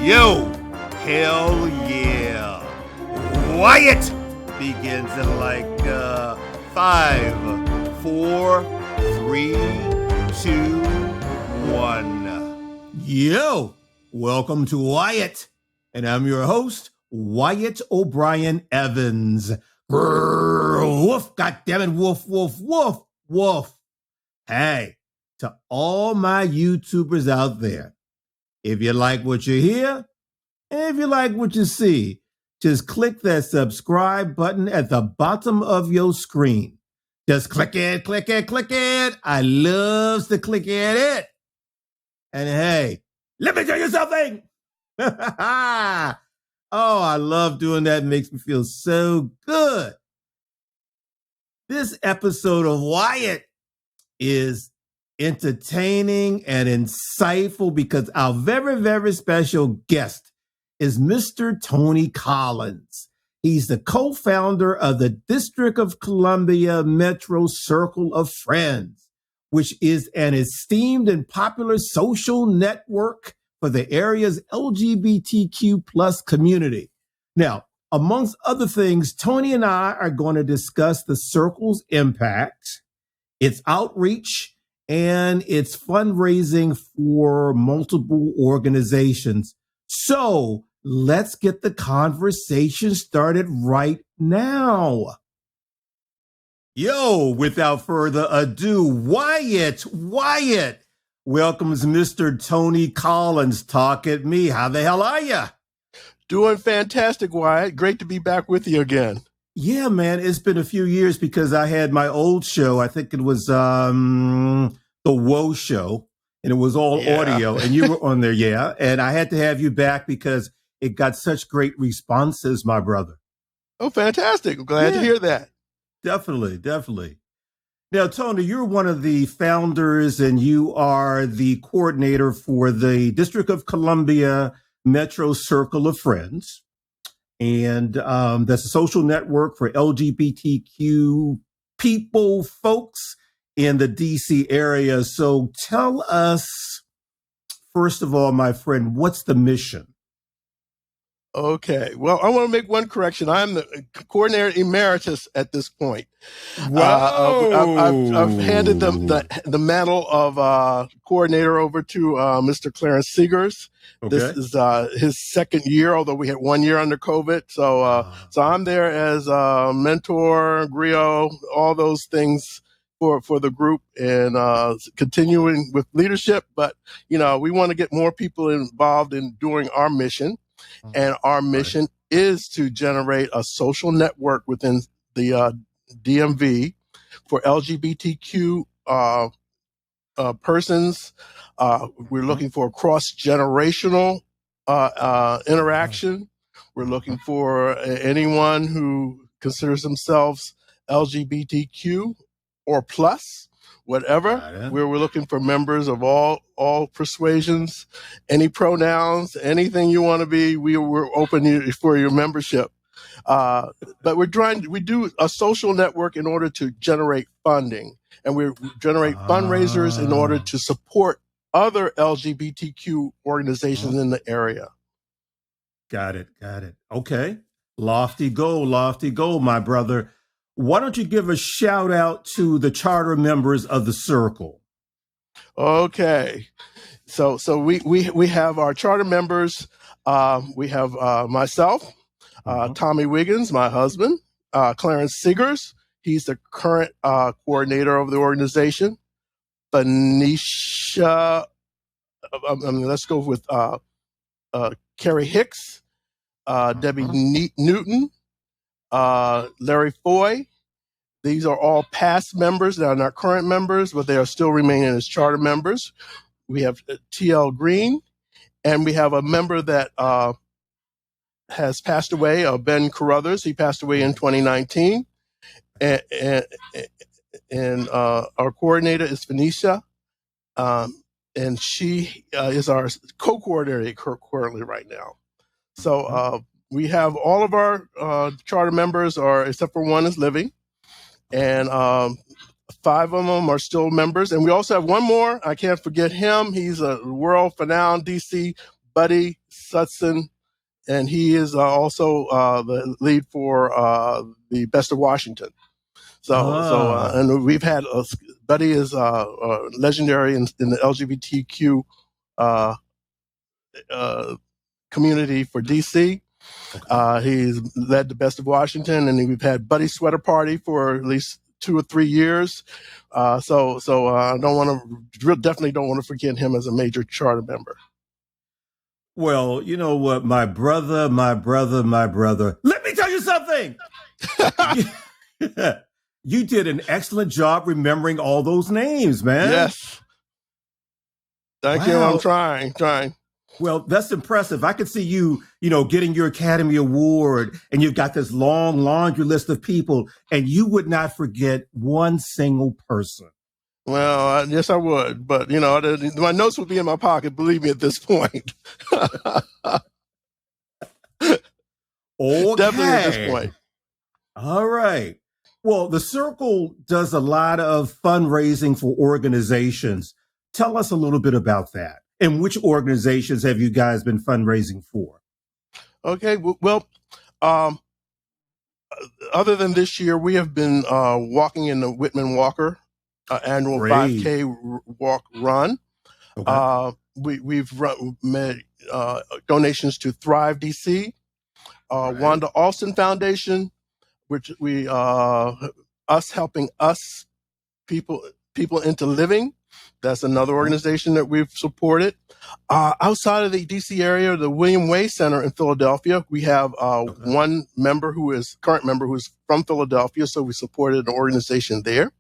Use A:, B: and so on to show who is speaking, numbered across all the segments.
A: Yo, hell yeah. Wyatt begins in like 5, 4, 3, 2, 1. Yo, welcome to Wyatt. And I'm your host, Wyatt O'Brien Evans. Grrr, woof, goddammit, woof, woof, woof, woof. Hey, to all my YouTubers out there, if you like what you hear, and if you like what you see, just click that subscribe button at the bottom of your screen. Just click it, click it, click it. I loves to click at it. And hey, let me tell you something. Oh, I love doing that. It makes me feel so good. This episode of Wyatt is entertaining and insightful because our very, very special guest is Mr. Tony Collins. He's the co-founder of the District of Columbia Metro Circle of Friends, which is an esteemed and popular social network for the area's LGBTQ plus community. Now, amongst other things, Tony and I are going to discuss the circle's impact, its outreach, and its fundraising for multiple organizations. So let's get the conversation started right now. Yo, without further ado, Wyatt welcomes Mr. Tony Collins. Talk at me. How the hell are you?
B: Doing fantastic, Wyatt. Great to be back with you again.
A: Yeah, man, it's been a few years because I had my old show. I think it was the Woe Show, and it was all audio, and you were on there, yeah. And I had to have you back because it got such great responses, my brother.
B: Oh, fantastic. I'm glad to hear that.
A: Definitely. Now, Tony, you're one of the founders, and you are the coordinator for the District of Columbia Metro Circle of Friends. And that's a social network for LGBTQ people, folks in the DC area. So tell us, first of all, my friend, what's the mission?
B: Okay. Well, I want to make one correction. I'm the coordinator emeritus at this point.
A: Wow.
B: I've handed the mantle of coordinator over to Mr. Clarence Seegers. Okay. This is his second year, although we had 1 year under COVID. So I'm there as mentor, griot, all those things for the group, and continuing with leadership. But we want to get more people involved in doing our mission. And our mission is to generate a social network within the DMV for LGBTQ persons. We're looking for cross-generational interaction. We're looking for anyone who considers themselves LGBTQ or plus, whatever. We're looking for members of all persuasions, any pronouns, anything you want to be. We're open for your membership. But we do a social network in order to generate funding, and we generate fundraisers in order to support other LGBTQ organizations in the area.
A: Got it. Okay. Lofty goal, my brother. Why don't you give a shout out to the charter members of the circle?
B: Okay. So we have our charter members. We have myself, Tommy Wiggins, my husband, Clarence Seegers. He's the current coordinator of the organization. Phoenicia, let's go with Carrie Hicks, Debbie Newton, Larry Foy. These are all past members. They are not current members, but they are still remaining as charter members. We have T.L. Green, and we have a member that has passed away, Ben Carruthers. He passed away in 2019. And our coordinator is Phoenicia, and she is our co-coordinator currently right now. So we have all of our charter members are, except for one, is living, and 5 of them are still members. And we also have one more. I can't forget him. He's a world-renowned DC, Buddy Sutson, and he is also the lead for the Best of Washington. And we've had Buddy is legendary in the LGBTQ community for DC. He's led the Best of Washington, and we've had Buddy Sweater Party for at least 2 or 3 years. I definitely don't want to forget him as a major charter member.
A: Well, you know what, my brother. Let me tell you something. You did an excellent job remembering all those names, man.
B: Yes. Thank you. I'm trying.
A: Well, that's impressive. I could see you, getting your Academy Award, and you've got this long laundry list of people, and you would not forget one single person.
B: Well, yes, I would. But, my notes would be in my pocket, believe me, at this point.
A: Okay.
B: Definitely at this point.
A: All right. Well, the Circle does a lot of fundraising for organizations. Tell us a little bit about that. And which organizations have you guys been fundraising for?
B: Okay. Well, other than this year, we have been walking in the Whitman Walker annual 5K walk run. Okay. We've made donations to Thrive DC, Wanda Alston Foundation, which we us helping us people into living. That's another organization that we've supported. Outside of the DC area, the William Way Center in Philadelphia, we have one current member who's from Philadelphia, so we supported an organization there.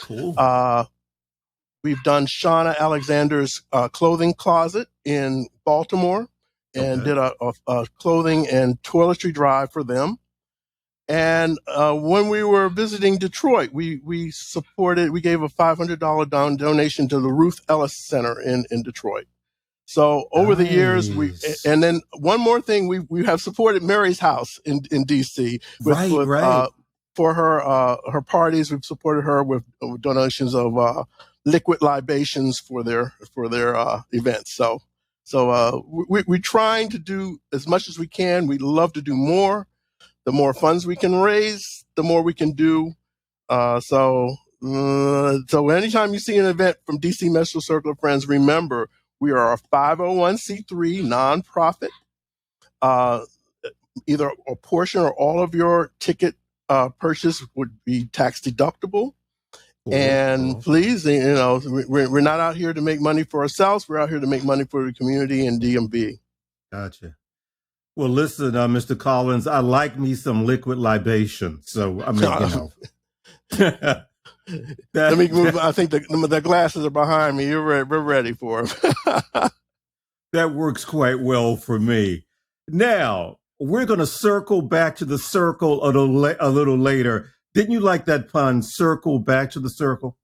A: Cool.
B: We've done Shauna Alexander's clothing closet in Baltimore, and did a clothing and toiletry drive for them. And when we were visiting Detroit, we gave a $500 donation to the Ruth Ellis Center in Detroit. So over the years, and then one more thing, we have supported Mary's House in DC for her parties. We've supported her with donations of liquid libations for their events. So we're trying to do as much as we can. We'd love to do more. The more funds we can raise, the more we can do. So anytime you see an event from DC Metro Circle of Friends, remember, we are a 501c3 nonprofit. Either a portion or all of your ticket purchase would be tax deductible. And please, we're not out here to make money for ourselves. We're out here to make money for the community and DMV.
A: Gotcha. Well, listen, Mr. Collins, I like me some liquid libation. So, I mean,
B: Let me move. I think the glasses are behind me. We're ready for them.
A: That works quite well for me. Now, we're going to circle back to the circle a little later. Didn't you like that pun, circle back to the circle?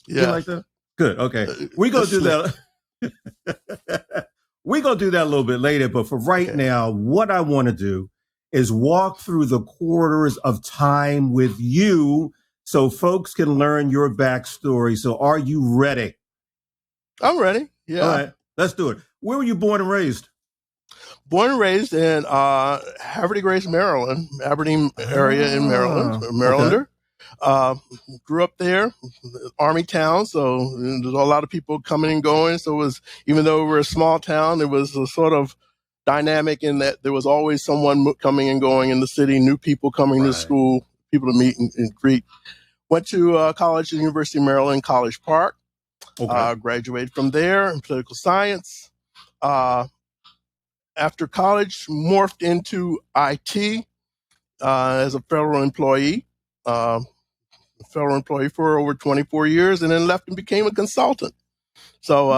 B: Yeah.
A: You like that? Good. Okay. We're going to do that. We're going to do that a little bit later. But for right now, what I want to do is walk through the quarters of time with you so folks can learn your backstory. So are you ready?
B: I'm ready. Yeah.
A: All right. Let's do it. Where were you born and raised?
B: Born and raised in Haverty Grace, Maryland, Aberdeen area in Maryland, Marylander. Grew up there, Army town, so there's a lot of people coming and going. So it was, even though we were a small town, it was a sort of dynamic in that there was always someone coming and going in the city, new people coming to school, people to meet and greet. Went to college at the University of Maryland, College Park. Graduated from there in political science. After college, morphed into IT as a federal employee. For over 24 years, and then left and became a consultant. So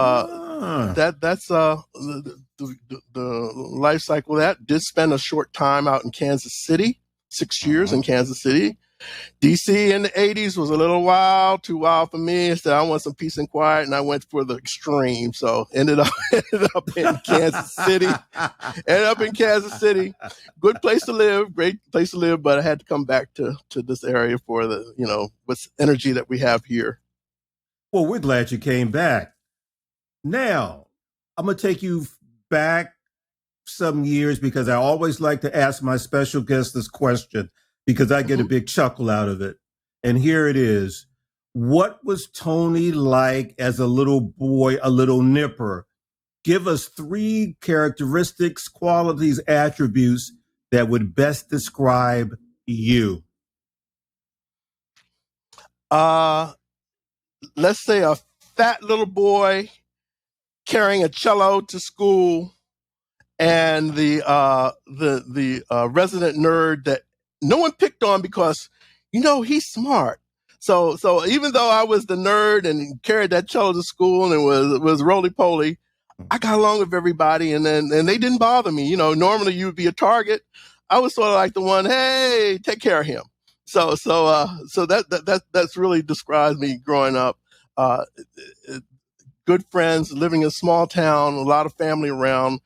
B: that's the life cycle of that. Did spend a short time out in Kansas City, 6 years in Kansas City. DC in the 80s was a little wild, too wild for me. I said, I want some peace and quiet, and I went for the extreme. So ended up in Kansas City. Good place to live, great place to live, but I had to come back to this area for the, what's energy that we have here.
A: Well, we're glad you came back. Now, I'm going to take you back some years because I always like to ask my special guest this question because I get a big chuckle out of it. And here it is. What was Tony like as a little boy, a little nipper? Give us 3 characteristics, qualities, attributes that would best describe you.
B: Let's say a fat little boy carrying a cello to school, and the resident nerd that no one picked on because, he's smart. So even though I was the nerd and carried that cello to school and was roly-poly, I got along with everybody, and they didn't bother me. Normally you would be a target. I was sort of like the one, hey, take care of him. So that's really describes me growing up. Good friends, living in a small town, a lot of family around.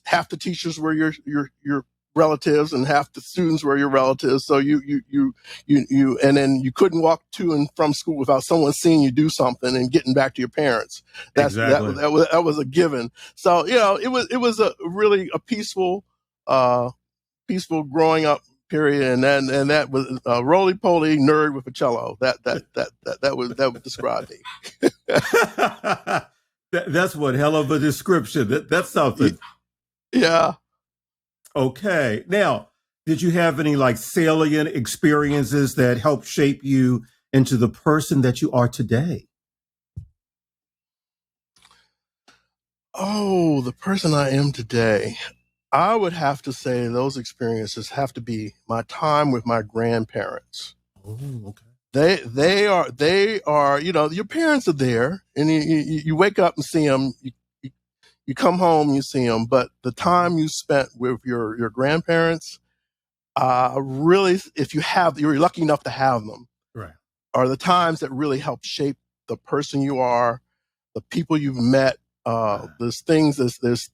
B: Half the teachers were your relatives, and half the students were your relatives. So you and then you couldn't walk to and from school without someone seeing you do something and getting back to your parents.
A: Exactly.
B: That was a given. So it was a really a peaceful growing up period, and that was a roly-poly nerd with a cello. That would describe me.
A: That's one hell of a description. That's something.
B: Yeah.
A: Okay. Now, did you have any salient experiences that helped shape you into the person that you are today?
B: Oh, the person I am today. I would have to say those experiences have to be my time with my grandparents.
A: Oh, okay.
B: They are, your parents are there, and you wake up and see them. You come home, you see them, but the time you spent with your grandparents, really, if you're lucky enough to have them,
A: right,
B: are the times that really help shape the person you are, the people you've met. There's things, there's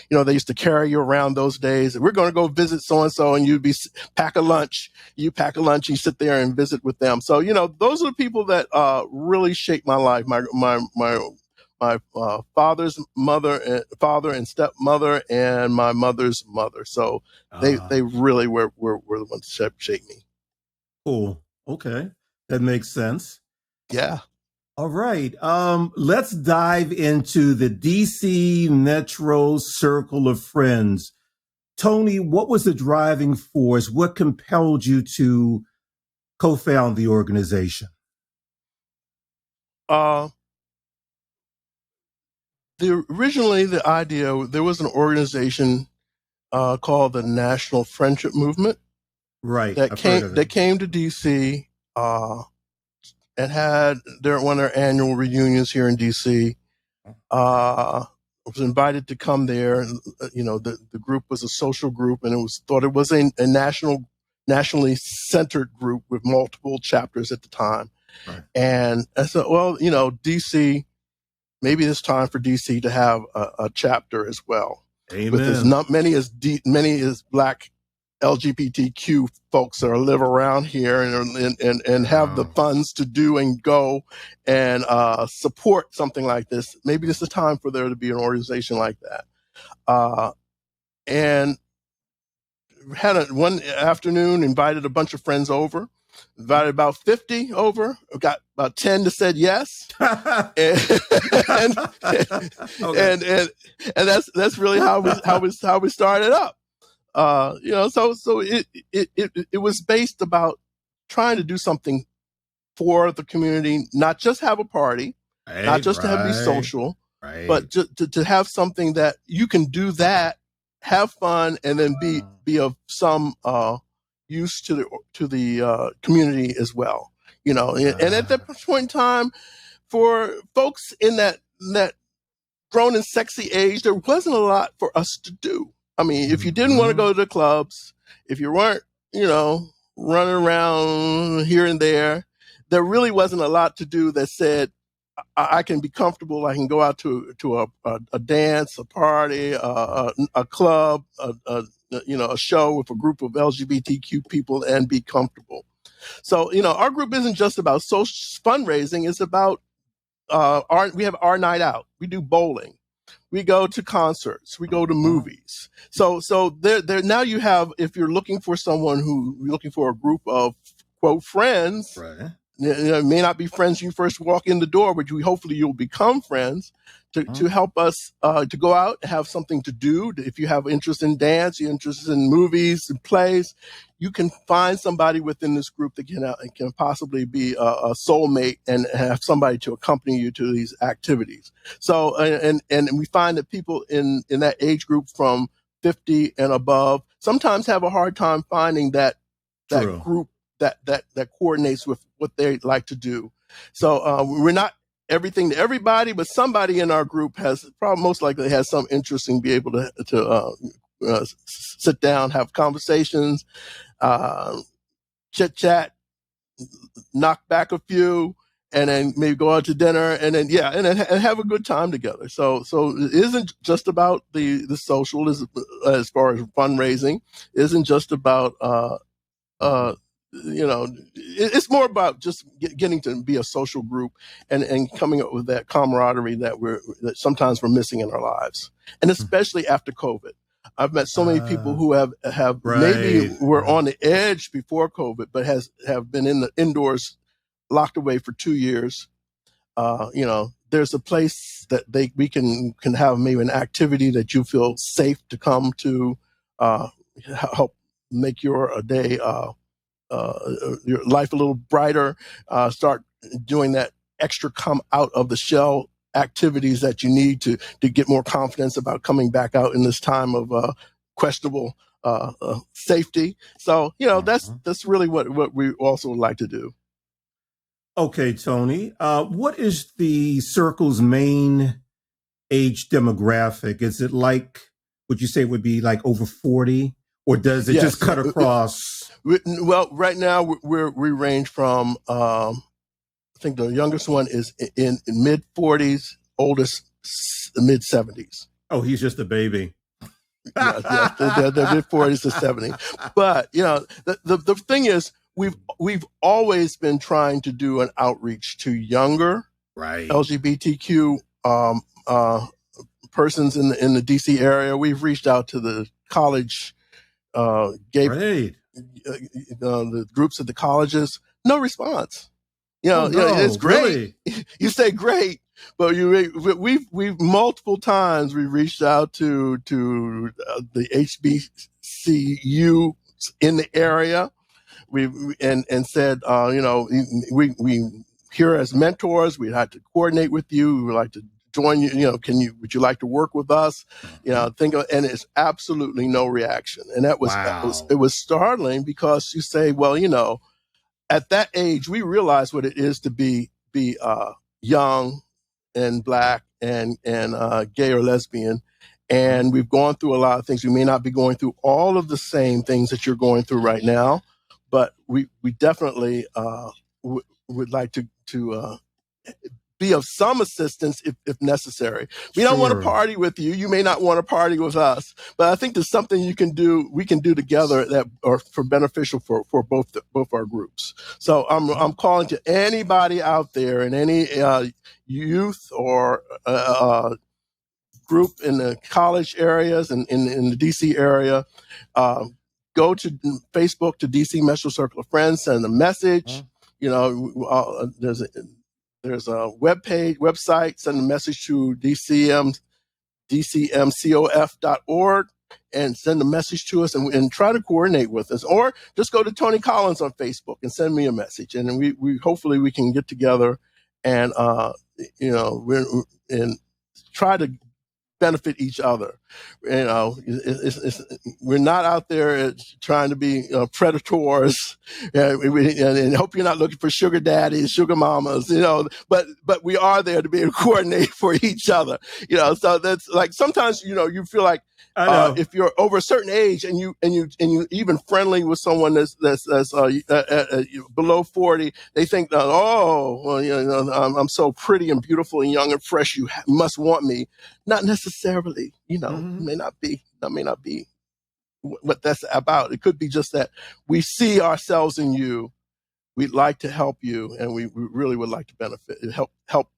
B: they used to carry you around those days. We're going to go visit so-and-so, and you'd pack a lunch, you sit there and visit with them. So, those are the people that really shaped my life. My father and stepmother, and my mother's mother. So they really were the ones that shaped me.
A: Cool. Okay. That makes sense.
B: Yeah.
A: All right. Let's dive into the DC Metro Circle of Friends. Tony, what was the driving force? What compelled you to co-found the organization?
B: Originally, the idea, there was an organization called the National Friendship Movement.
A: Right.
B: That came to DC and had one of their annual reunions here in DC. I was invited to come there. The group was a social group, and it was a nationally centered group with multiple chapters at the time.
A: Right.
B: And I said, well, DC, maybe it's time for DC to have a chapter as well.
A: Amen.
B: With as not many as Black LGBTQ folks that live around here and have the funds to do and go and support something like this. Maybe this is time for there to be an organization like that. And had one afternoon, invited a bunch of friends over. Invited about 50 over. Got about 10 that said yes, and that's really how we started up. So it was based about trying to do something for the community, not just have a party, not just to have be social, but to have something that you can do that, have fun, and then be of some use to the community as well. And at that point in time, for folks in that grown and sexy age, there wasn't a lot for us to do. I mean, if you didn't want to go to the clubs, if you weren't, running around here and there. There really wasn't a lot to do that said, I can be comfortable. I can go out to a dance, a party, a club, a show with a group of LGBTQ people and be comfortable. So, our group isn't just about social fundraising. It's about we have our night out. We do bowling. We go to concerts. We go to movies. So there now you have, if you're looking for you're looking for a group of quote friends,
A: Right.
B: It may not be friends you first walk in the door, but hopefully you'll become friends to help us to go out, have something to do. If you have interest in dance, you're interested in movies and plays, you can find somebody within this group that can possibly be a soulmate and have somebody to accompany you to these activities. So, and we find that people in that age group from 50 and above sometimes have a hard time finding that group that coordinates with what they like to do. So we're not everything to everybody, but somebody in our group most likely has some interest in be able to sit down, have conversations, chit chat, knock back a few, and then maybe go out to dinner, and then and have a good time together. So it isn't just about the social as far as fundraising. It isn't just about it's more about just getting to be a social group and coming up with that camaraderie that sometimes we're missing in our lives, and especially after COVID. I've met so many people who have maybe were on the edge before COVID, but have been in the indoors, locked away for 2 years. There's a place that we can have maybe an activity that you feel safe to come to, help make your day. Your life a little brighter, start doing that extra come out of the shell activities that you need to get more confidence about coming back out in this time of questionable safety. So, that's really what we also like to do.
A: Okay, Tony, what is the circle's main age demographic? Is it would you say it would be like over 40? Or does it just cut across?
B: Well, right now we range from I think the youngest one is in mid 40s, oldest mid 70s.
A: Oh, he's just a baby.
B: The mid 40s to 70. But the thing is, we've always been trying to do an outreach to younger LGBTQ persons in the DC area. We've reached out to the college. The groups at the colleges, no response. It's great. Really? You say great, but we've multiple times we reached out to the HBCU in the area. And said, we here as mentors, we'd like to coordinate with you. We would like to join you. Would you like to work with us? And it's absolutely no reaction. And it was startling, because you say, well, at that age, we realize what it is to be young and Black and gay or lesbian. And we've gone through a lot of things. We may not be going through all of the same things that you're going through right now, but we definitely would like to be of some assistance if necessary. We don't want to party with you. You may not want to party with us, but I think there's something we can do together that are beneficial for both our groups. So I'm calling to anybody out there, and any youth or group in the college areas and in the DC area, go to Facebook to DC Metro Circle of Friends, send a message. There's a website, send a message to dcmcof.org and send a message to us and try to coordinate with us. Or just go to Tony Collins on Facebook and send me a message. And we hopefully we can get together and, and try to benefit each other. You know, we're not out there trying to be predators, and hope you're not looking for sugar daddies, sugar mamas, you know, but we are there to be able to coordinate for each other, you know. So that's like, sometimes, you know, you feel like,
A: I know.
B: if you're over a certain age and you even friendly with someone that's below 40, they think that, oh, well, you know, I'm so pretty and beautiful and young and fresh, you must want me. Not necessarily, you know. That may not be what that's about. It could be just that we see ourselves in you. We'd like to help you, and we really would like to help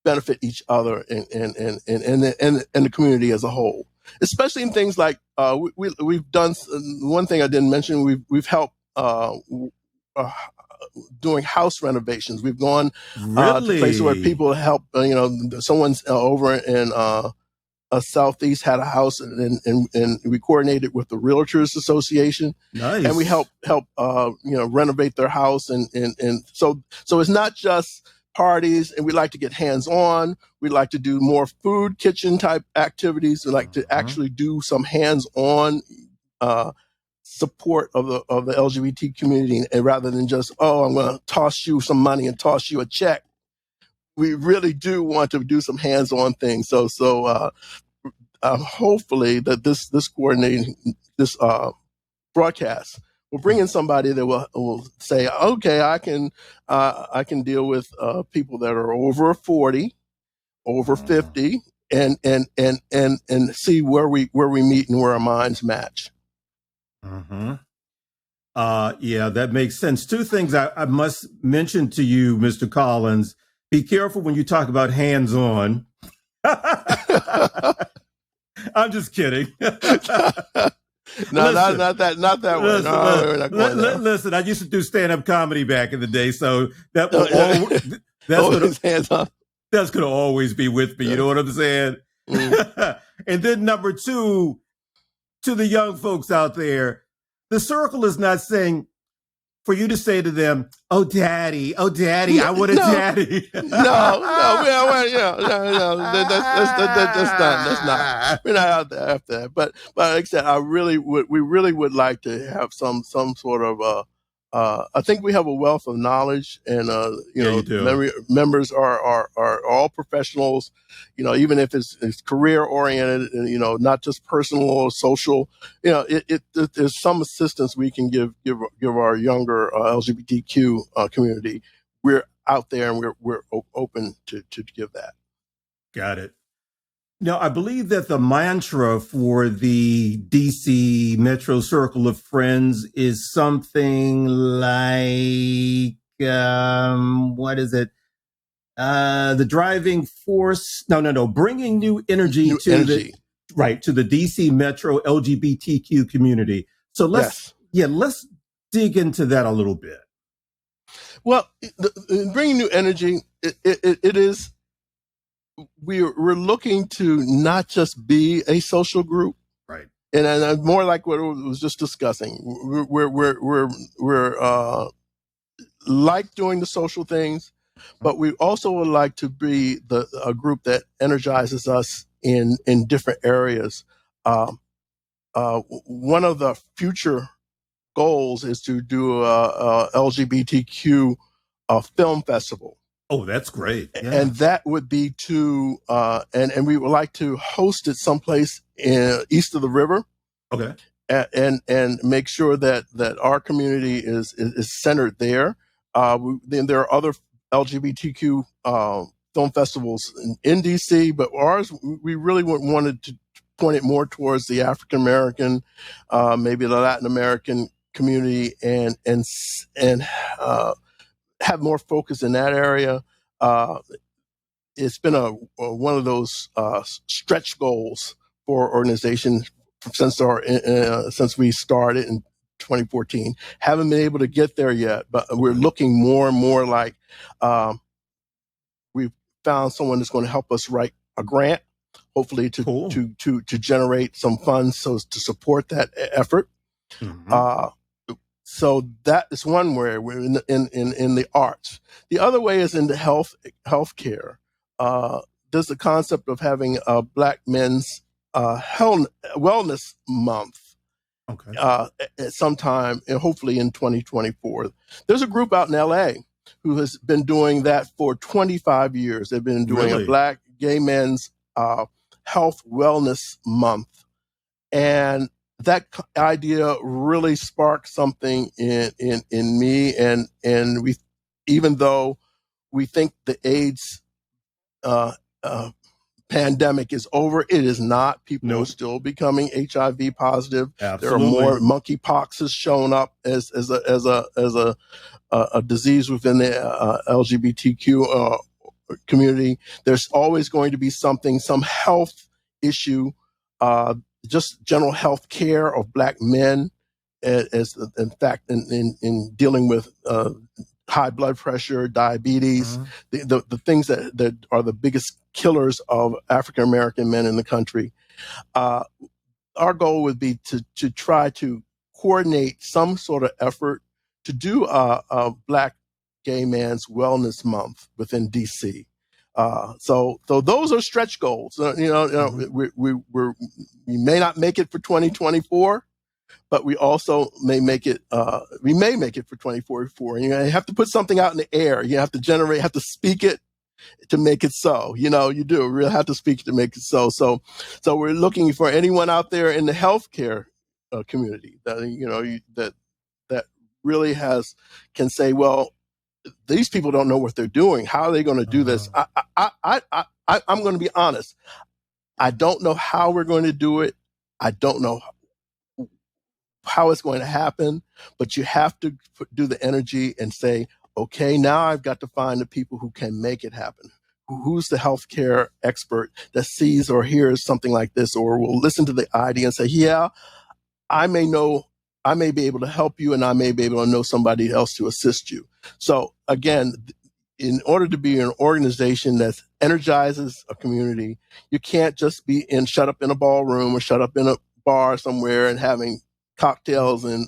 B: benefit each other and the community as a whole. Especially in things like we've done. One thing I didn't mention, we've helped doing house renovations. We've gone to places where people help. You know, someone's over in Southeast had a house, and we coordinated with the Realtors Association.
A: Nice.
B: And we help you know, renovate their house, and so it's not just parties, and we like to get hands-on. We like to do more food kitchen type activities. We like to actually do some hands-on support of the LGBT community, and rather than just, oh, I'm going to toss you some money and toss you a check. We really do want to do some hands-on things. So hopefully that this coordinating this broadcast will bring in somebody that will say, okay, I can deal with people that are over 40, over 50, and see where we meet and where our minds match.
A: Yeah, that makes sense. Two things I must mention to you, Mr. Collins. Be careful when you talk about hands-on. I'm just kidding.
B: No, not that one.
A: Listen, I used to do stand-up comedy back in the day, so that will that's going to always be with me. You know what I'm saying? And then number two, to the young folks out there, the circle is not saying for you to say to them, oh, daddy, I want a daddy.
B: No, that's not. We're not out there after that. But like I said, we really would like to have some sort of I think we have a wealth of knowledge, and members are all professionals. You know, even if it's career oriented, you know, not just personal or social. You know, there's some assistance we can give our younger LGBTQ community. We're out there, and we're open to give that.
A: Got it. Now, I believe that the mantra for the DC Metro Circle of Friends is something like, what is it? The driving force. No. Bringing new energy to the DC Metro LGBTQ community. So let's dig into that a little bit.
B: Well, bringing new energy, it is. We're looking to not just be a social group,
A: right?
B: And more like what I was just discussing. We're like doing the social things, but we also would like to be a group that energizes us in different areas. One of the future goals is to do a LGBTQ film festival.
A: Oh, that's great. Yeah.
B: And that would be and we would like to host it someplace east of the river.
A: Okay.
B: And make sure that our community is centered there. Then there are other LGBTQ film festivals in DC, but ours, we really wanted to point it more towards the African American, maybe the Latin American community, and have more focus in that area. It's been one of those stretch goals for our organization since we started in 2014. Haven't been able to get there yet, but we're looking more and more like we've found someone that's going to help us write a grant, hopefully to generate some funds to support that effort. So that is one way we're in the arts. The other way is in the healthcare. there's the concept of having a Black Men's Wellness Month.
A: Okay.
B: At some time, and hopefully in 2024. There's a group out in LA who has been doing that for 25 years. They've been doing a Black Gay Men's Health Wellness Month. And that idea really sparked something in me. And we, even though we think the AIDS pandemic is over, it is not. People are still becoming HIV positive.
A: Absolutely.
B: There are more monkeypox has shown up as a disease within the LGBTQ community. There's always going to be some health issue, just general health care of Black men, as in fact in dealing with high blood pressure, diabetes, the things that are the biggest killers of African American men in the country. Our goal would be to try to coordinate some sort of effort to do a Black Gay Man's Wellness Month within DC. So those are stretch goals. We may not make it for 2024. But we also may make it. We may make it for 2044. You have to put something out in the air. You have to speak it to make it so. You do really have to speak it to make it so. So we're looking for anyone out there in the healthcare community that that really can say, well, these people don't know what they're doing. How are they going to do this? I'm going to be honest. I don't know how we're going to do it. I don't know how it's going to happen, but you have to do the energy and say, okay, now I've got to find the people who can make it happen. Who's the healthcare expert that sees or hears something like this, or will listen to the idea and say, yeah, I may be able to help you, and I may be able to know somebody else to assist you. So again, in order to be an organization that energizes a community, you can't just be shut up in a ballroom or shut up in a bar somewhere and having cocktails and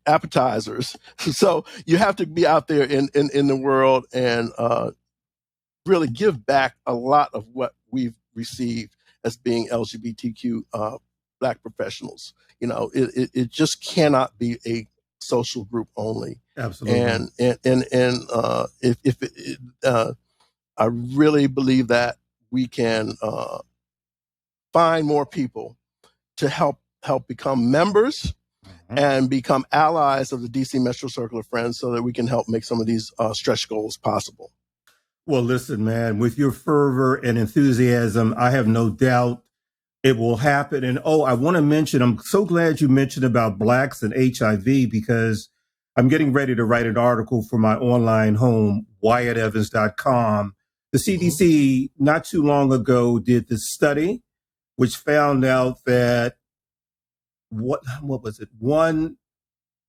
B: appetizers. So you have to be out there in the world and really give back a lot of what we've received as being LGBTQ Black professionals. It just cannot be a social group only.
A: Absolutely.
B: And I really believe that we can find more people to help become members and become allies of the DC Metro Circle of Friends, so that we can help make some of these stretch goals possible.
A: Well, listen, man, with your fervor and enthusiasm, I have no doubt it will happen. And I want to mention, I'm so glad you mentioned about Blacks and HIV, because I'm getting ready to write an article for my online home, WyattEvans.com. The CDC not too long ago did this study, which found out that what was it? One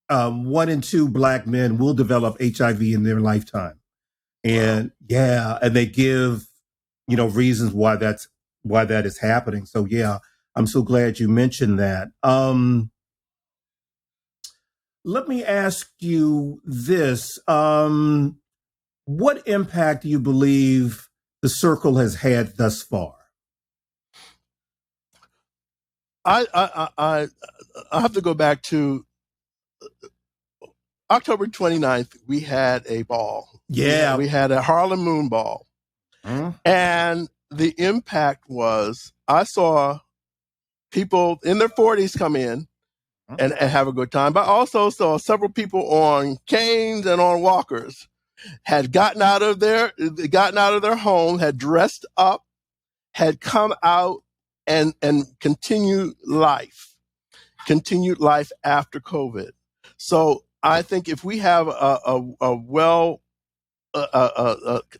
A: in two Black men will develop HIV in their lifetime. And and they give, reasons why that is happening. So yeah, I'm so glad you mentioned that. Let me ask you this. What impact do you believe the circle has had thus far?
B: I have to go back to October 29th. We had a ball.
A: Yeah.
B: We had a Harlem Moon Ball. And the impact was, I saw people in their 40s come in and have a good time. But I also saw several people on canes and on walkers had gotten out of their home, had dressed up, had come out and continued life after COVID. So I think if we have a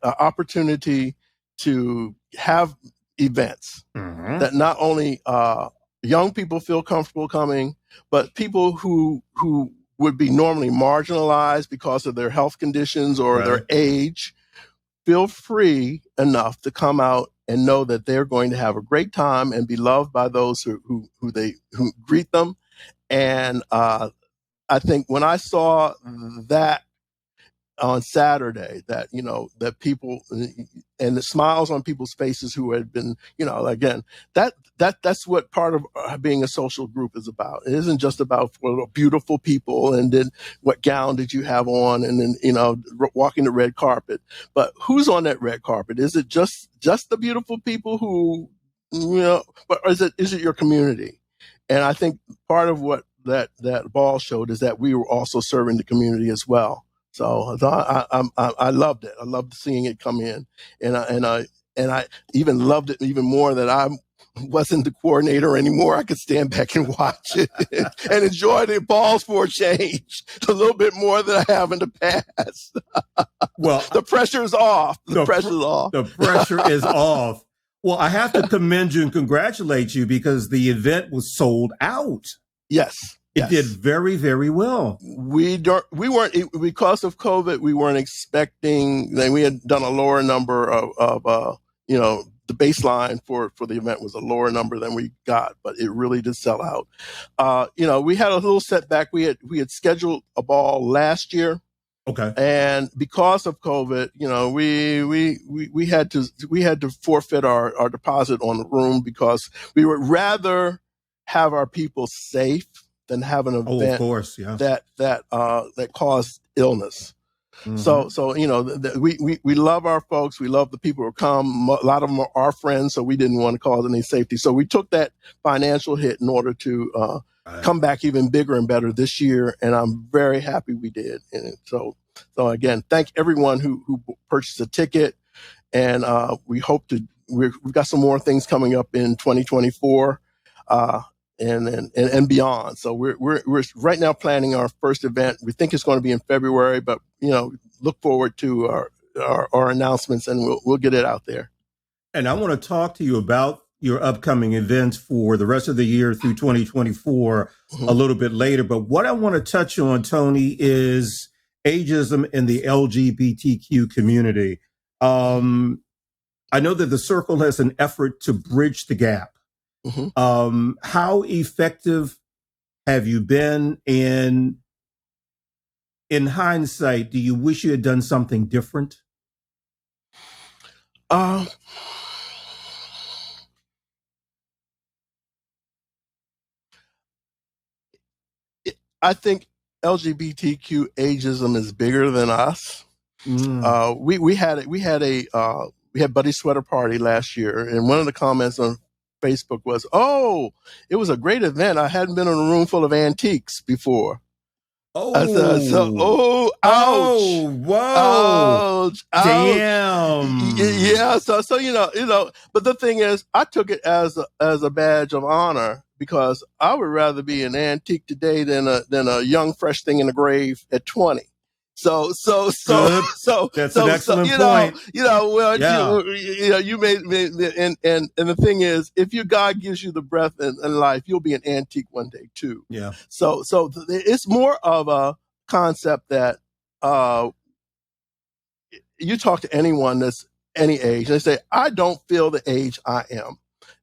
B: opportunity to have events that not only young people feel comfortable coming, but people who would be normally marginalized because of their health conditions or their age, feel free enough to come out and know that they're going to have a great time and be loved by those who greet them. And I think when I saw that, on Saturday that, that people, and the smiles on people's faces who had been, again, that's what part of being a social group is about. It isn't just about beautiful people and then what gown did you have on and then, walking the red carpet, but who's on that red carpet? Is it just the beautiful people who, but is it your community? And I think part of what that ball showed is that we were also serving the community as well. So I loved it. I loved seeing it come in, and I even loved it even more that I wasn't the coordinator anymore. I could stand back and watch it and enjoy the balls for a change a little bit more than I have in the past.
A: Well,
B: the pressure is off. The pressure is off.
A: The pressure is off. Well, I have to commend you and congratulate you because the event was sold out.
B: Yes.
A: It did very, very well.
B: We weren't, because of COVID, we weren't expecting, we had done a lower number of the baseline for the event was a lower number than we got, but it really did sell out. We had a little setback. We had scheduled a ball last year.
A: Okay.
B: And because of COVID, we had to forfeit our deposit on the room because we would rather have our people safe than have an event
A: of course, yeah.
B: that caused illness. Mm-hmm. So we love our folks. We love the people who come. A lot of them are our friends, so we didn't want to cause any safety. So we took that financial hit in order to come back even bigger and better this year. And I'm very happy we did. And so again, thank everyone who purchased a ticket. And we hope we've got some more things coming up in 2024. And beyond. So we're right now planning our first event. We think it's going to be in February, but look forward to our announcements and we'll get it out there.
A: And I want to talk to you about your upcoming events for the rest of the year through 2024 a little bit later. But what I want to touch on, Tony, is ageism in the LGBTQ community. I know that the Circle has an effort to bridge the gap. Mm-hmm. How effective have you been? And in hindsight, do you wish you had done something different?
B: I think LGBTQ ageism is bigger than us. Mm. We had Buddy Sweater Party last year, and one of the comments on Facebook was, "Oh, it was a great event. I hadn't been in a room full of antiques before."
A: Oh,
B: ouch!
A: Oh, whoa!
B: Ouch!
A: Damn!
B: Yeah. So But the thing is, I took it as a badge of honor because I would rather be an antique today than a young fresh thing in the grave at 20. So
A: that's an excellent point.
B: You made and the thing is, if your God gives you the breath in life, you'll be an antique one day too.
A: Yeah.
B: So it's more of a concept that you talk to anyone that's any age, and they say, "I don't feel the age I am."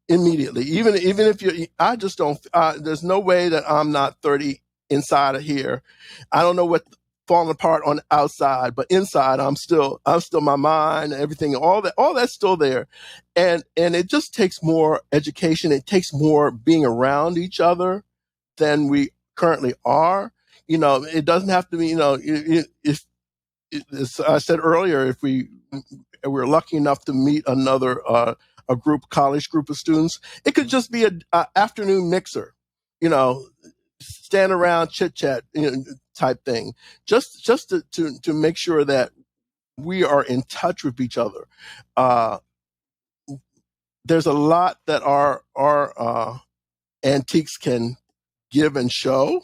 B: Immediately, even if I just don't. There's no way that I'm not 30 inside of here. I don't know what falling apart on the outside, but inside I'm still my mind, everything, all that's still there. And it just takes more education. It takes more being around each other than we currently are. It doesn't have to be, if as I said earlier, if we're lucky enough to meet another, college group of students, it could just be a afternoon mixer, stand around, chit chat, type thing, just to make sure that we are in touch with each other. There's a lot that our antiques can give and show,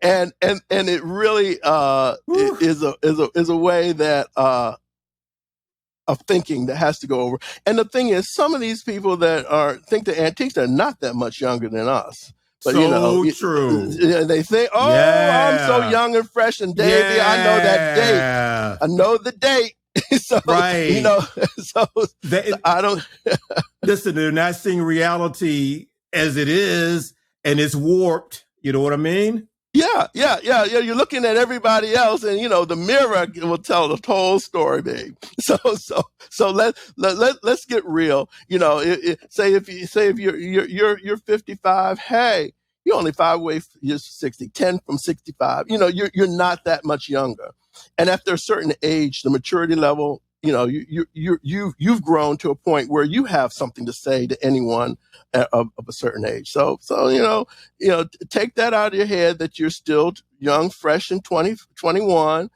B: and it really is a way that of thinking that has to go over. And the thing is, some of these people that think the antiques are not that much younger than us. But
A: true.
B: They think, "Oh, yeah. I'm so young and fresh and Davy, yeah. I know that date. I know the date." So,
A: right.
B: I don't
A: listen, they're not seeing reality as it is, and it's warped. You know what I mean?
B: Yeah. You're looking at everybody else, and the mirror will tell the whole story, babe. So let's get real. Say if you're 55, hey, you're only 5 away from you're 60, 10 from 65. You're not that much younger, and after a certain age, the maturity level, you've grown to a point where you have something to say to anyone of a certain age. So take that out of your head that you're still young, fresh, and 21,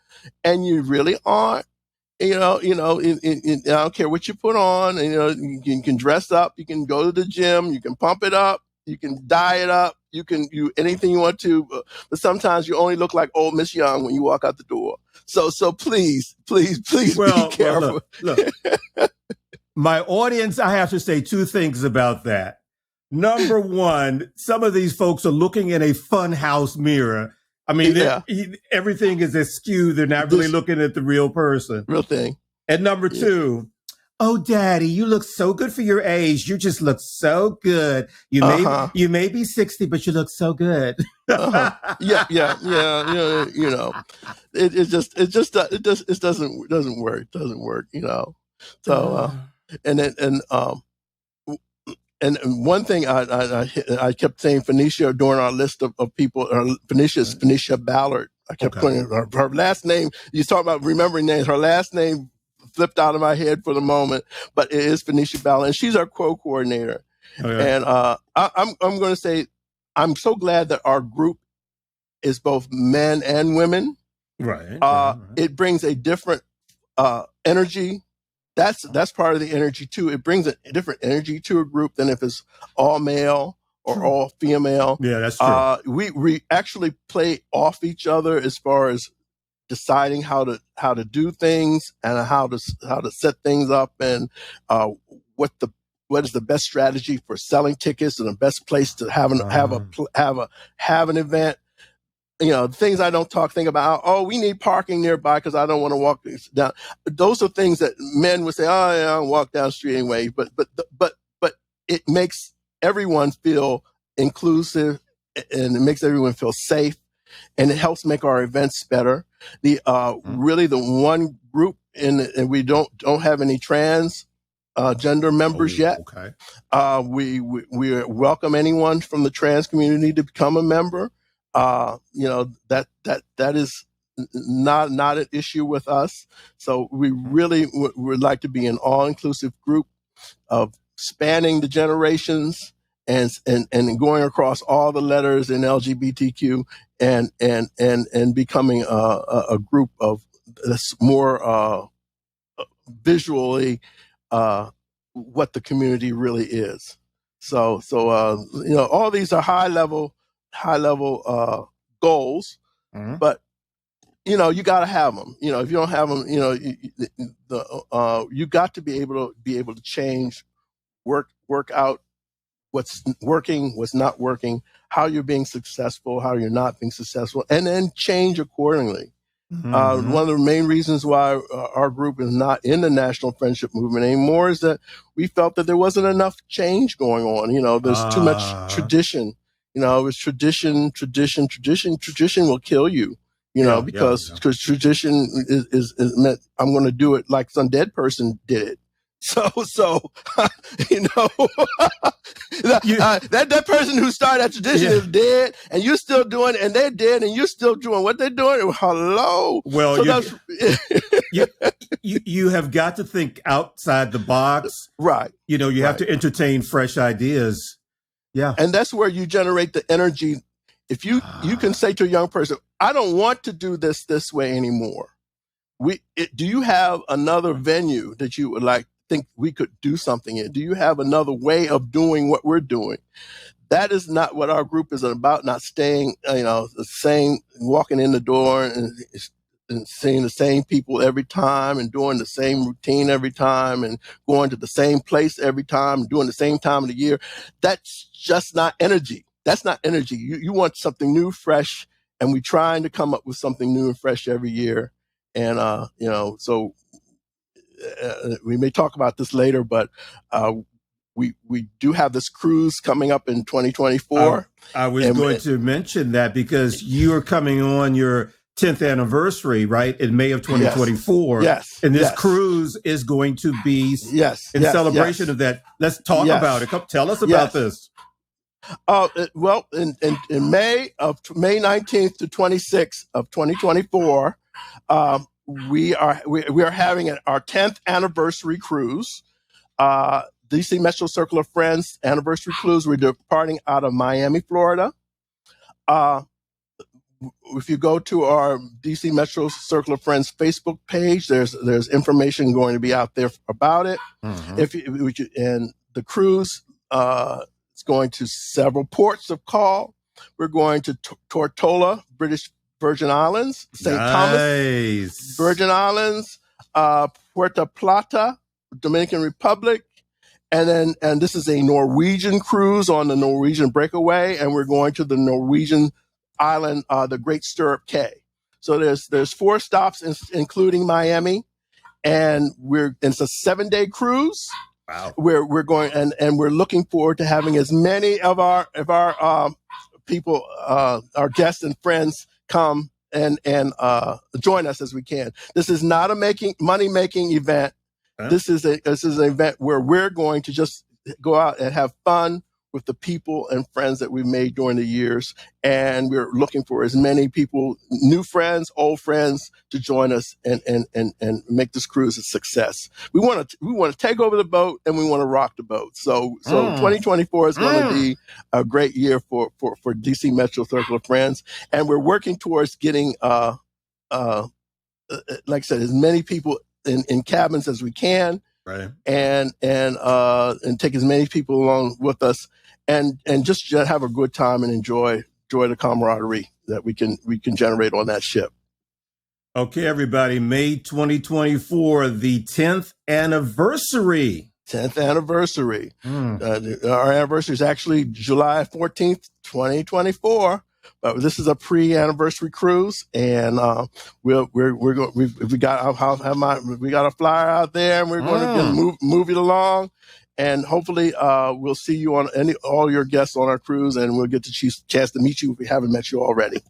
B: and you really aren't. I don't care what you put on. You can dress up, you can go to the gym, you can pump it up, you can diet up, you can anything you want to. But sometimes you only look like old Miss Young when you walk out the door. So please be careful.
A: Well, look. My audience, I have to say 2 things about that. Number one, some of these folks are looking in a funhouse mirror. I mean, everything is askew. They're not really looking at the real person.
B: Real thing.
A: And number 2, oh, Daddy, you look so good for your age. You just look so good. You may be 60, but you look so good.
B: Yeah. It doesn't work. It doesn't work. So and one thing I kept saying, Phoenicia, during our list of people, Phoenicia Ballard. I kept putting her last name. You talk about remembering names. Her last name flipped out of my head for the moment, but it is Phoenicia Ballard, and she's our co-coordinator. And I'm going to say, I'm so glad that our group is both men and women.
A: Right.
B: It brings a different energy. That's part of the energy too. It brings a different energy to a group than if it's all male or all female.
A: Yeah, that's true.
B: We actually play off each other as far as deciding how to do things and how to set things up, and what is the best strategy for selling tickets and the best place to have an event. Things I don't think about. Oh, we need parking nearby because I don't want to walk down. Those are things that men would say, oh, yeah, I'll walk down the street anyway. But it makes everyone feel inclusive, and it makes everyone feel safe, and it helps make our events better. Really the one group and we don't have any trans gender members yet.
A: Okay.
B: We welcome anyone from the trans community to become a member. That is not an issue with us. So we really would like to be an all-inclusive group of spanning the generations and going across all the letters in LGBTQ and becoming a group of that's more visually what the community really is. So all these are high level goals, but you got to have them. If you don't have them, you got to be able to change, work out what's working, what's not working, how you're being successful, how you're not being successful, and then change accordingly. One of the main reasons why our group is not in the National Friendship Movement anymore is that we felt that there wasn't enough change going on. There's too much tradition. It was tradition. Tradition will kill you. Because tradition is meant, I'm going to do it like some dead person did it. So that person who started that tradition is dead, and you're still doing it, and they're dead, and you're still doing what they're doing. Hello.
A: Well, you have got to think outside the box,
B: right?
A: You have to entertain fresh ideas. Yeah,
B: and that's where you generate the energy. If you can say to a young person, "I don't want to do this way anymore." Do you have another venue that you would think we could do something in? Do you have another way of doing what we're doing? That is not what our group is about. Not staying, the same, walking in the door and seeing the same people every time and doing the same routine every time and going to the same place every time and doing the same time of the year. That's just not energy. That's not energy. You want something new, fresh, and we're trying to come up with something new and fresh every year. And, so we may talk about this later, but we do have this cruise coming up in 2024.
A: I was going to mention that because you're coming on your 10th anniversary, right, in May of 2024.
B: Yes.
A: And this cruise is going to be in celebration of that. Let's talk about it. Tell us about this.
B: Well, in May 19th to 26th of 2024, we are having our 10th anniversary cruise. DC Metro Circle of Friends anniversary cruise. We're departing out of Miami, Florida. If you go to our DC Metro Circle of Friends Facebook page, there's information going to be out there about it. Mm-hmm. And the cruise is going to several ports of call. We're going to Tortola, British Virgin Islands, St. Thomas, Virgin Islands, Puerto Plata, Dominican Republic. And this is a Norwegian cruise on the Norwegian Breakaway, and we're going to the Norwegian island, the Great Stirrup Cay. So there's 4 stops, including Miami, and it's a 7-day cruise. Wow. We're going and we're looking forward to having as many of our people, our guests and friends, come and join us as we can. This is not a money making event. This is an event where we're going to just go out and have fun with the people and friends that we've made during the years. And we're looking for as many people, new friends, old friends, to join us and make this cruise a success. We want to take over the boat, and we want to rock the boat. So 2024 is going to be a great year for DC Metro Circle of Friends. And we're working towards getting, like I said, as many people in cabins as we can, right? And take as many people along with us, and just have a good time and enjoy the camaraderie that we can generate on that ship.
A: Okay, everybody, May 2024, the 10th anniversary.
B: 10th anniversary. Our anniversary is actually July 14th, 2024. But this is a pre-anniversary cruise, and we got a flyer out there, and we're going to move it along, and hopefully we'll see you on all your guests on our cruise, and we'll get the chance to meet you if we haven't met you already.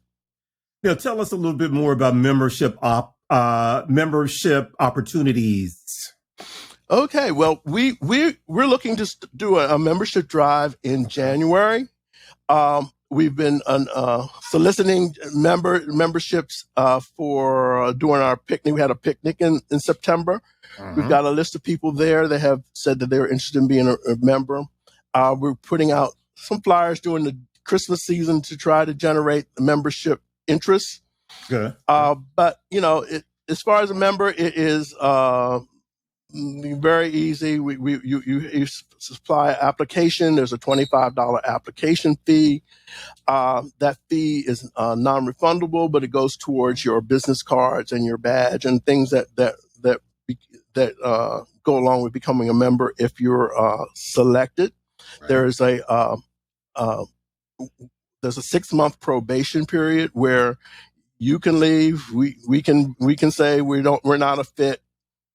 A: Tell us a little bit more about membership opportunities.
B: Okay, well we're looking to do a membership drive in January. We've been soliciting memberships for doing our picnic. We had a picnic in September. We've got a list of people there that have said that they're interested in being a member. We're putting out some flyers during the Christmas season to try to generate membership interest. Good. But as far as a member, it is very easy. You supply an application. There's a $25 application fee. That fee is non-refundable, but it goes towards your business cards and your badge and things that go along with becoming a member if you're selected. Right. There's a 6-month probation period where you can leave. We can say we're not a fit.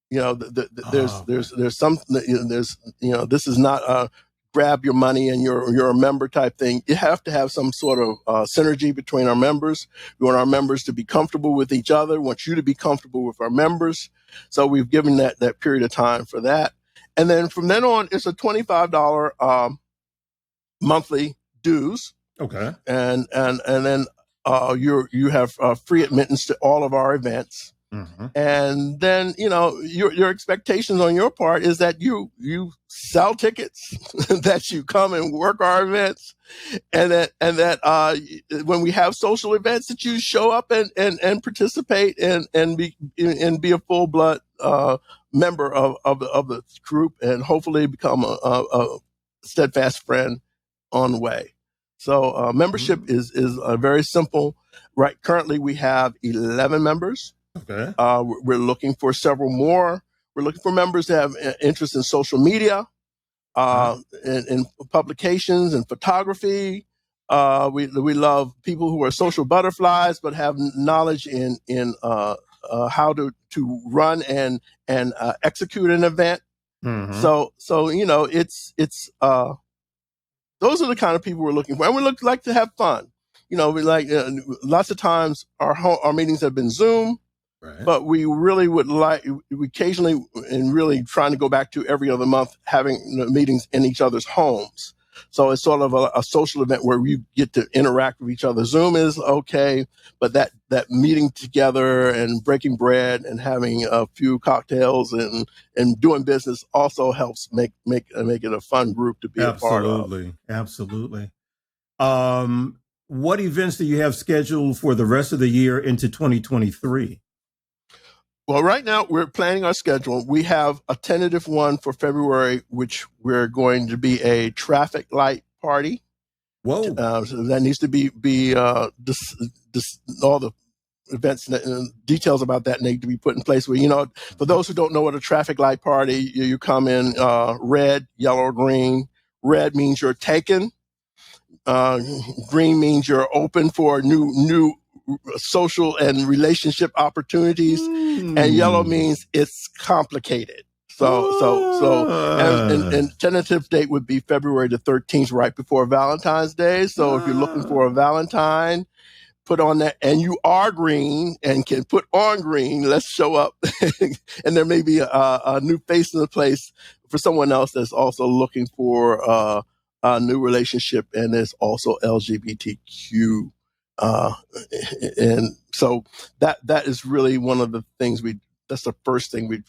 B: There's some, this is not a grab your money and you're a member type thing. You have to have some sort of synergy between our members. We want our members to be comfortable with each other. We want you to be comfortable with our members. So we've given that period of time for that. And then from then on, it's a $25 monthly dues. Okay. And then you have free admittance to all of our events. Mm-hmm. And then, your expectations on your part is that you sell tickets, that you come and work our events, and that when we have social events that you show up and participate and be a full blood member of the group, and hopefully become a steadfast friend on the way. So membership is very simple. Right. Currently, we have 11 members. Okay. We're looking for several more. We're looking for members that have interest in social media, in publications and photography. We love people who are social butterflies but have knowledge in how to run and execute an event.
A: Mm-hmm.
B: So it's those are the kind of people we're looking for, and we like to have fun. We like lots of times our meetings have been Zoom.
A: Right.
B: But we really would we occasionally, and really trying to go back to every other month, having meetings in each other's homes. So it's sort of a social event where we get to interact with each other. Zoom is okay, but that meeting together and breaking bread and having a few cocktails and doing business also helps make it a fun group to be a part of.
A: Absolutely. What events do you have scheduled for the rest of the year into 2023?
B: Well, right now we're planning our schedule. We have a tentative one for February, which we're going to be a traffic light party.
A: Whoa!
B: So that needs to be all the events and details about that need to be put in place. Where for those who don't know what a traffic light party, you come in red, yellow, or green. Red means you're taken. Green means you're open for new social and relationship opportunities, and yellow means it's complicated. And tentative date would be February the 13th, right before Valentine's Day. So if you're looking for a Valentine, put on that, and you are green and can put on green, let's show up. And there may be a new face in the place for someone else that's also looking for a new relationship and is also LGBTQ. And so that is really one of the things that's the first thing we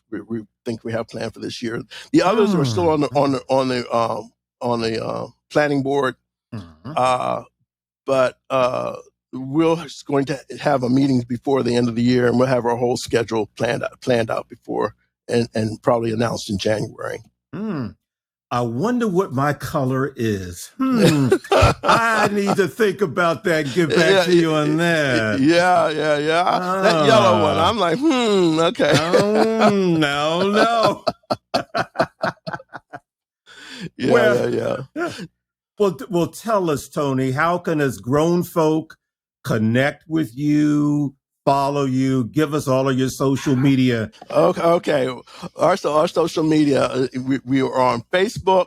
B: think we have planned for this year. The others are still on the planning board. But we're going to have a meeting before the end of the year, and we'll have our whole schedule planned out before and probably announced in January.
A: I wonder what my color is. I need to think about that and get back to you on that.
B: Yeah. That yellow one, I'm like, okay.
A: No.
B: Yeah.
A: Well, tell us, Tony, how can us grown folk connect with you, follow you, give us all of your social media?
B: Okay. Our social media, we are on Facebook,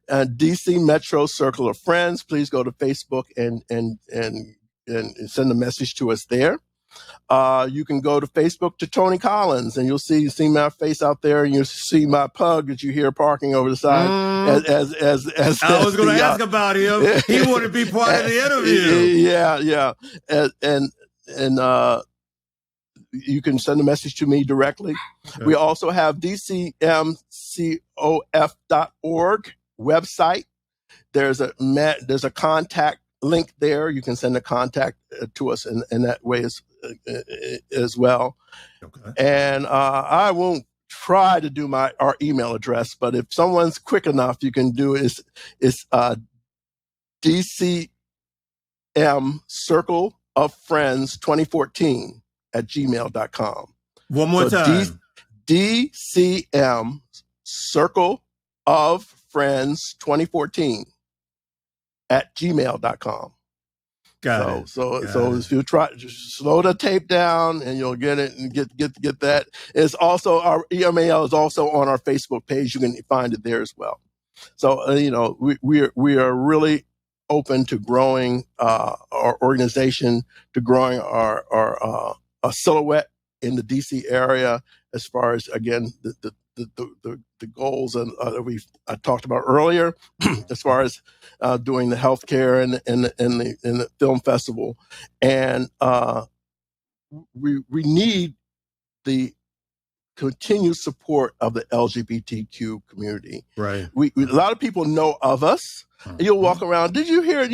B: DC Metro Circle of Friends. Please go to Facebook and send a message to us there. You can go to Facebook to Tony Collins, and you'll see my face out there, and you'll see my pug that you hear parking over the side. As
A: I was going to ask about him. He wanted to be part of the interview.
B: Yeah. And you can send a message to me directly. Okay. We also have DCMCOF.org website. There's a contact link there. You can send a contact to us in that way as well. Okay. And I won't try to do our email address, but if someone's quick enough, you can do it. It's DCM Circle of Friends 2014 @gmail.com.
A: One more time.
B: DCM Circle of Friends 2014 @gmail.com. So if you try, just slow the tape down and you'll get it and get that. It's also our email is also on our Facebook page. You can find it there as well. So we are really open to growing our organization, to growing our silhouette in the DC area, as far as, again, the goals and I talked about earlier, as far as doing the healthcare and the film festival, and we need the continued support of the LGBTQ community.
A: Right.
B: A lot of people know of us. You'll walk around. Did you hear it?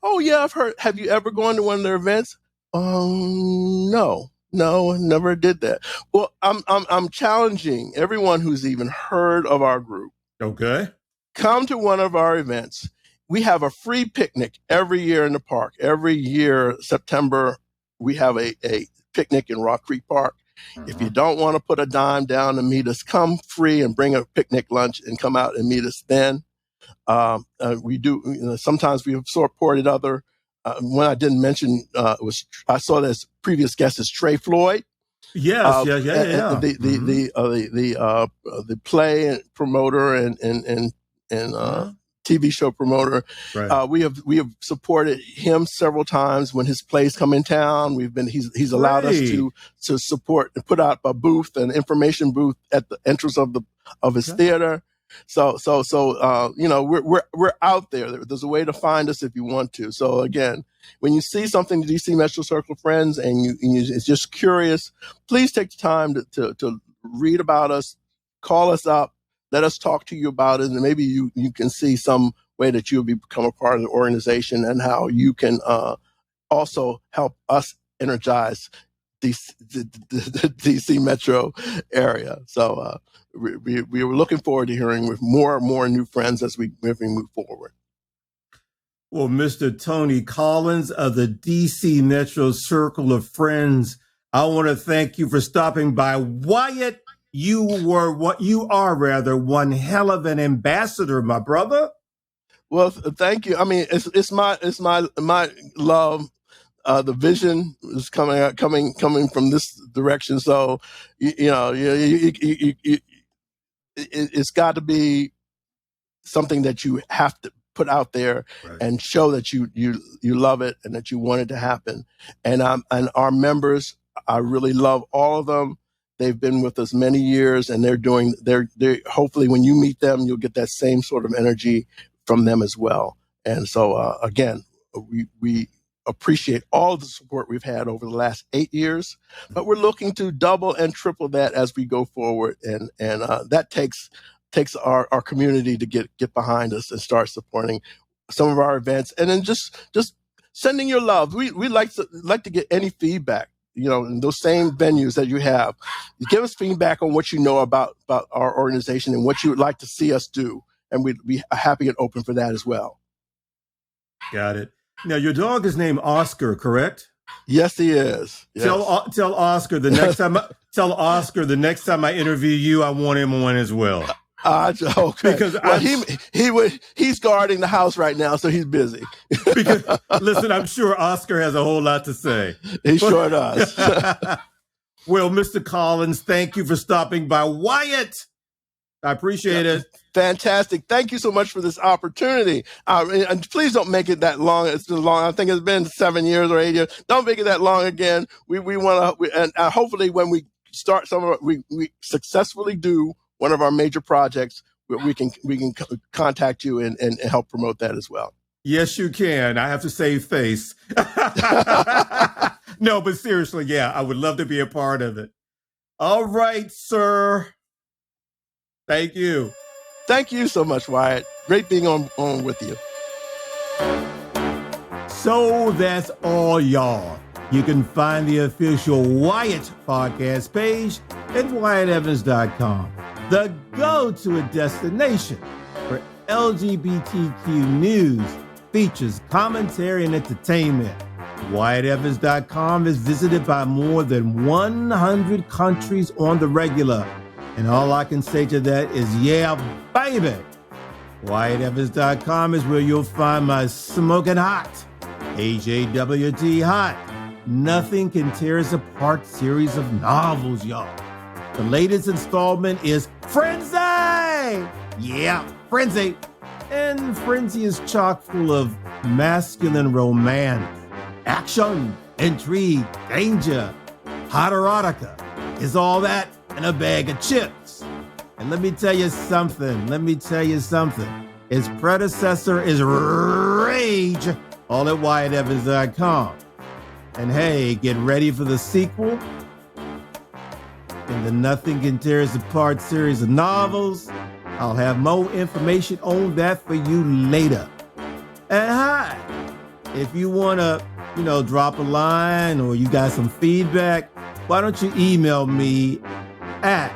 B: Oh yeah, I've heard. Have you ever gone to one of their events? No, never did that. Well, I'm challenging everyone who's even heard of our group.
A: Okay.
B: Come to one of our events. We have a free picnic every year in the park. Every year, September, we have a picnic in Rock Creek Park. If you don't want to put a dime down to meet us, come free and bring a picnic lunch and come out and meet us then. We do. Sometimes we have supported other. One I didn't mention I saw this previous guest is Trey Floyd.
A: Yes, yeah.
B: The play promoter and TV show promoter.
A: Right.
B: We have supported him several times when his plays come in town. He's allowed us to support and put out a booth, an information booth at the entrance of his theater. So we're out there. There's a way to find us if you want to. So again, when you see something to DC Metro Circle Friends and it's just curious, please take the time to read about us, call us up, let us talk to you about it, and maybe you can see some way that you'll become a part of the organization and how you can also help us energize the DC Metro area. So we were looking forward to hearing with more and more new friends as we move forward.
A: Well, Mr. Tony Collins of the DC Metro Circle of Friends, I want to thank you for stopping by. Wyatt, you are one hell of an ambassador, my brother.
B: Well, thank you. I mean, it's my love. The vision is coming from this direction. So, it's got to be something that you have to put out there and show that you love it and that you want it to happen. And our members, I really love all of them. They've been with us many years, and they're hopefully when you meet them, you'll get that same sort of energy from them as well. And so, again, we appreciate all the support we've had over the last 8 years, but we're looking to double and triple that as we go forward. And that takes our community to get behind us and start supporting some of our events. And then just sending your love. We like to get any feedback, in those same venues that you have. You give us feedback on what you know about our organization and what you would like to see us do. And we'd be happy and open for that as well.
A: Got it. Now, your dog is named Oscar, correct?
B: Yes, he is. Yes.
A: Tell Oscar the next time. Tell Oscar the next time I interview you, I want him on as well.
B: Okay. Because he's guarding the house right now, so he's busy.
A: Because listen, I'm sure Oscar has a whole lot to say.
B: He sure does.
A: Well, Mr. Collins, thank you for stopping by. Wyatt, I appreciate it.
B: Fantastic. Thank you so much for this opportunity. And please don't make it that long. It's been long. I think it's been 7 years or 8 years. Don't make it that long again. We want to, and hopefully when we start we successfully do one of our major projects, we can contact you and help promote that as well.
A: Yes, you can. I have to save face. No, but seriously, yeah, I would love to be a part of it. All right, sir. Thank you.
B: Thank you so much, Wyatt. Great being on with you.
A: So that's all, y'all. You can find the official Wyatt podcast page at WyattEvans.com, the go-to destination for LGBTQ news, features, commentary, and entertainment. WyattEvans.com is visited by more than 100 countries on the regular. And all I can say to that is, yeah, baby. WyattEvans.com is where you'll find my smoking hot, HAWT hot, Nothing Can Tear Us Apart series of novels, y'all. The latest installment is Frenzy! Yeah, Frenzy! And Frenzy is chock full of masculine romance, action, intrigue, danger, hot erotica. Is all that and a bag of chips. And let me tell you something. Its predecessor is Rage, all at WyattEvans.com. And hey, get ready for the sequel in the Nothing Can Tear Us Apart series of novels. I'll have more information on that for you later. And hi, if you want to, drop a line or you got some feedback, why don't you email me at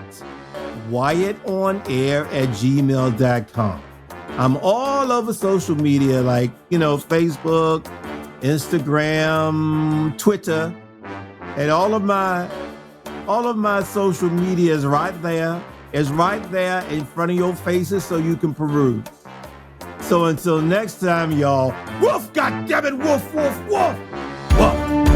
A: WyattOnAir@gmail.com. I'm all over social media like, Facebook, Instagram, Twitter, and all of my social media is right there. It's right there in front of your faces so you can peruse. So until next time, y'all, woof, goddammit, woof, woof, woof, woof.